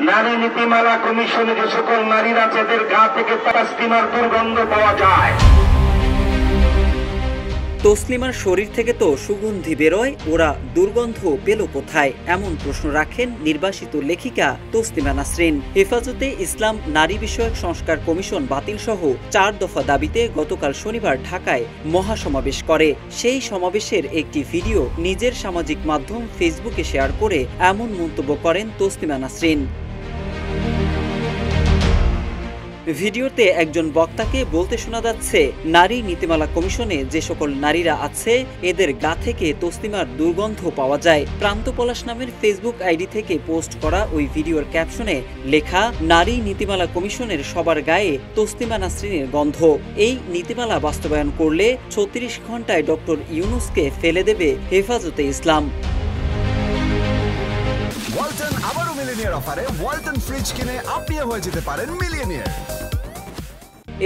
নারী নীতিমালা কমিশনে যে সকল নারীরা যাদের গা থেকে তসলিমার দুর্গন্ধ পাওয়া যায়। তসলিমার শরীর থেকে তো সুগন্ধি বেরোয়, ওরা দুর্গন্ধ পেল কোথায়? এমন প্রশ্ন রাখেন নির্বাসিত লেখিকা তসলিমা নাসরিন। হেফাজতে ইসলাম নারী বিষয়ক সংস্কার কমিশন বাতিল সহ 4 দফা দাবিতে গতকাল শনিবার ঢাকায় মহাসমাবেশ করে। সেই সমাবেশের একটি ভিডিও নিজের সামাজিক মাধ্যম ফেসবুকে শেয়ার করে এমন মন্তব্য করেন তসলিমা নাসরিন। ভিডিওতে একজন বক্তাকে বলতে শোনা যাচ্ছে, নারী নীতিমালা কমিশনে যে সকল নারীরা আছে এদের গা থেকে তসলিমার দুর্গন্ধ পাওয়া যায়। প্রান্ত পলাশ নামের ফেসবুক আইডি থেকে পোস্ট করা ওই ভিডিওর ক্যাপশনে লেখা, নারী নীতিমালা কমিশনের সবার গায়ে তসলিমা নাসরিনের গন্ধ। এই নীতিমালা বাস্তবায়ন করলে 36 ঘন্টায় ডক্টর ইউনূসকে ফেলে দেবে হেফাজতে ইসলাম। ওয়ালটন আবারও মিলিয়নিয়ার অফারে ওয়ালটন ফ্রিজ কিনে আপনিও হয়ে যেতে পারেন মিলিয়নিয়ার।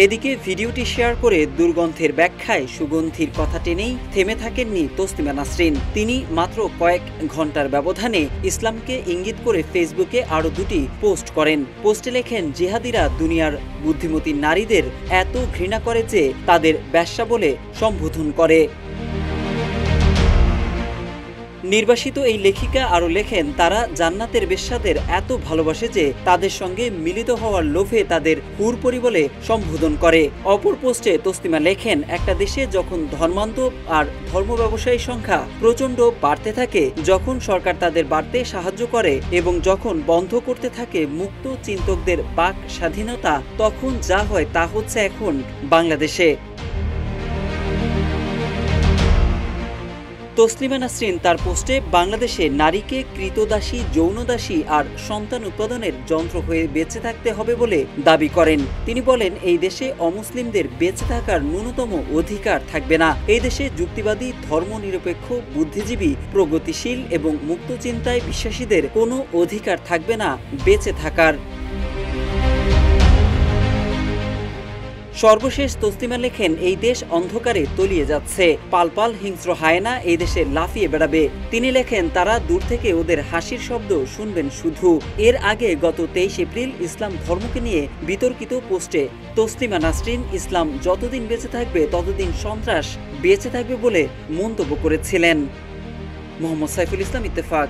এদিকে ভিডিওটি শেয়ার করে দুর্গন্ধের ব্যাখ্যায় সুগন্ধির কথা টেনেই থেমে থাকেননি তসলিমা নাসরিন। তিনি মাত্র কয়েক ঘন্টার ব্যবধানে ইসলামকে ইঙ্গিত করে ফেসবুকে আরও 2টি পোস্ট করেন। পোস্টে লেখেন, জিহাদিরা দুনিয়ার বুদ্ধিমতী নারীদের এত ঘৃণা করে যে তাদের বেশ্যা বলে সম্বোধন করে। নির্বাসিত এই লেখিকা আরও লেখেন, তারা জান্নাতের বেশ্যাদের এত ভালোবাসে যে তাদের সঙ্গে মিলিত হওয়ার লোভে তাদের হুরপরি বলে সম্বোধন করে। অপর পোস্টে তসলিমা লেখেন, একটা দেশে যখন ধর্মান্ধ আর ধর্ম ব্যবসায়ীর সংখ্যা প্রচণ্ড বাড়তে থাকে, যখন সরকার তাদের বাড়তে সাহায্য করে এবং যখন বন্ধ করতে থাকে মুক্ত চিন্তকদের বাক স্বাধীনতা, তখন যা হয় তা হচ্ছে এখন বাংলাদেশে। তসলিমা নাসরিন তার পোস্টে বাংলাদেশে নারীকে কৃতদাসী, যৌনদাসী আর সন্তান উৎপাদনের যন্ত্র হয়ে বেঁচে থাকতে হবে বলে দাবি করেন। তিনি বলেন, এই দেশে অমুসলিমদের বেঁচে থাকার ন্যূনতম অধিকার থাকবে না। এই দেশে যুক্তিবাদী, ধর্মনিরপেক্ষ, বুদ্ধিজীবী, প্রগতিশীল এবং মুক্ত চিন্তায় বিশ্বাসীদের কোনো অধিকার থাকবে না বেঁচে থাকার। সর্বশেষ তসলিমা লেখেন, এই দেশ অন্ধকারে তলিয়ে যাচ্ছে। পাল পাল হিংস্র হায়েনা এই দেশে লাফিয়ে বেড়াবে। তিনি লেখেন, তারা দূর থেকে ওদের হাসির শব্দ শুনবেন শুধু। এর আগে গত 23 এপ্রিল ইসলাম ধর্মকে নিয়ে বিতর্কিত পোস্টে তসলিমা নাসরিন, ইসলাম যতদিন বেঁচে থাকবে ততদিন সন্ত্রাস বেঁচে থাকবে বলে মন্তব্য করেছিলেন। মোহাম্মদ সাইফুল ইসলাম, ইত্তেফাক।